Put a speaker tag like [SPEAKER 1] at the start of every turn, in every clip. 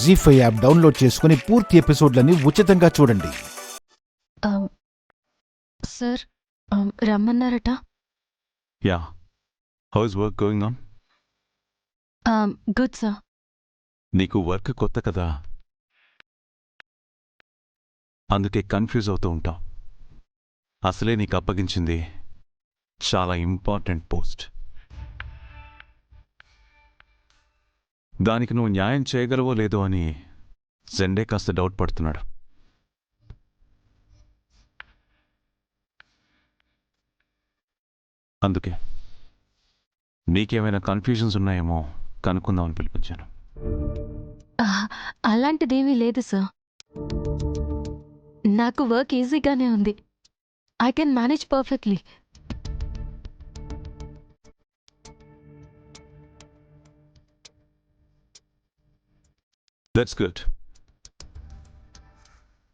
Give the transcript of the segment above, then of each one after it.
[SPEAKER 1] జీ5 app download చేసుకుని పూర్తి ఎపిసోడ్లని ఉచితంగా చూడండి.
[SPEAKER 2] సార్ రమ్మన్నారట.
[SPEAKER 3] Yeah, how is work going on?
[SPEAKER 2] Good sir.
[SPEAKER 3] నీకు వర్క్ కొత్త కదా, అందుకే కన్ఫ్యూజ్ అవుతూ ఉంటావు. అసలే నీకు అప్పగించింది చాలా ఇంపార్టెంట్ పోస్ట్. దానికి నువ్వు న్యాయం చేయగలవో లేదో అని జెండే కాస్త డౌట్ పడుతున్నాడు. అందుకే నీకేమైనా కన్ఫ్యూజన్స్ ఉన్నాయేమో కనుక్కుందామని పిలిపించాను.
[SPEAKER 2] అలాంటిదేమీ లేదు సార్. నాకు వర్క్ ఈజీగానే ఉంది. I can manage perfectly.
[SPEAKER 3] That's good.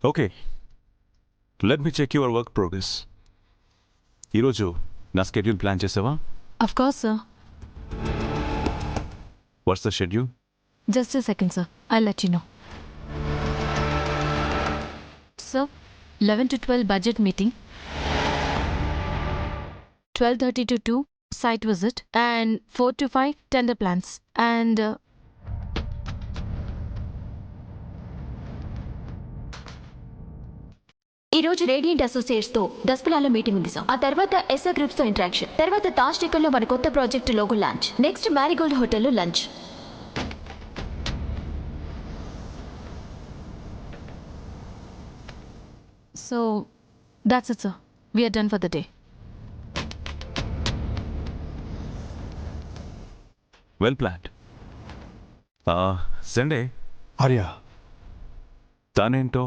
[SPEAKER 3] Okay, let me check your work progress. ఈరోజు నా షెడ్యూల్ ప్లాన్ చేసావా?
[SPEAKER 2] Of course sir.
[SPEAKER 3] What's the schedule?
[SPEAKER 2] Just a second sir, I let you know. Sir, 11 to 12 budget meeting, 12:30 to 2 site visit, and 4 to 5 tender plans, and
[SPEAKER 4] ఈరోజు radiant అసోసియేట్స్తో దస్పలాలో meeting ఉంది sir. ఆ తర్వాత SR గ్రూప్స్తో interaction, తర్వాత తాజ్ టికల్లో మన కొత్త project logo launch, next Marie Gold హోటల్లో lunch.
[SPEAKER 2] so that's it sir. We are done for the day.
[SPEAKER 3] Well planned. Sunday
[SPEAKER 1] Arya,
[SPEAKER 3] తనేంటో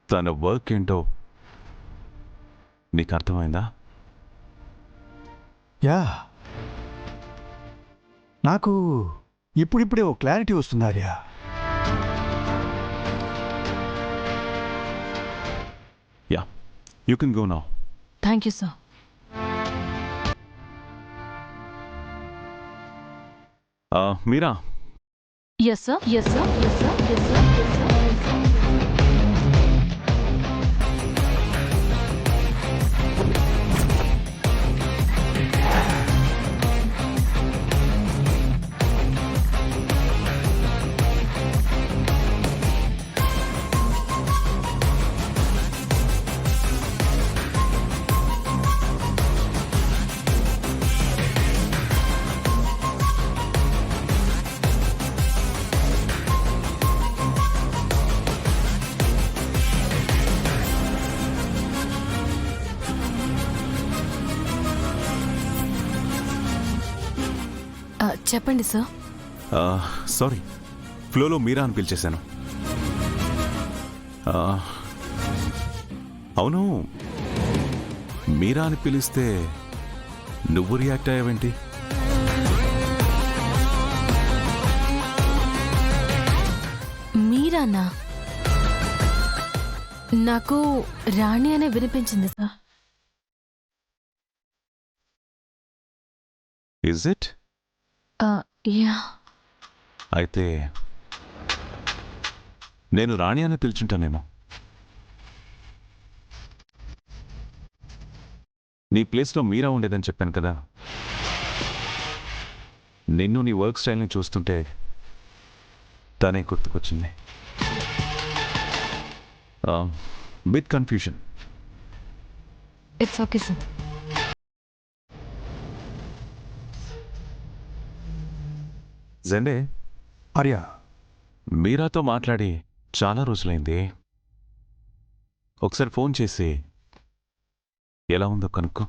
[SPEAKER 3] తన వర్క్ ఏంటో నీకు అర్థమైందా?
[SPEAKER 5] యా, నాకు ఇప్పుడిప్పుడే ఓ క్లారిటీ వస్తుంది Arya.
[SPEAKER 3] Yeah, you can go now.
[SPEAKER 2] Thank you sir.
[SPEAKER 3] Meera,
[SPEAKER 2] Yes sir. Yes sir. Yes sir. Yes sir. Yes sir. చెప్పండి sir.
[SPEAKER 3] Sorry, ఫ్లోలో మీరా అని పిలిచేశాను. అవును, మీరా అని పిలిస్తే నువ్వు రియాక్ట్ అయ్యావేంటి?
[SPEAKER 2] మీరానా? నాకు రాణి అనే వినిపించింది సార్.
[SPEAKER 3] Is it?
[SPEAKER 2] యా.
[SPEAKER 3] అయితే నేను రాణి అని పిలుచుంటానేమో. నీ ప్లేస్లో మీరా ఉండేదని చెప్పాను కదా. నిన్ను నీ వర్క్ స్టైల్ని చూస్తుంటే తనే గుర్తుకొచ్చింది. Bit confusion.
[SPEAKER 2] It's okay sir.
[SPEAKER 3] Zende,
[SPEAKER 5] Arya,
[SPEAKER 3] మీరాతో మాట్లాడి చాలా రోజులైంది. ఒకసారి ఫోన్ చేసి ఎలా ఉందో కనుక్కో.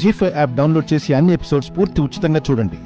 [SPEAKER 1] జీ5 యాప్ డౌన్లోడ్ చేసి అన్ని ఎపిసోడ్స్ పూర్తి ఉచితంగా చూడండి.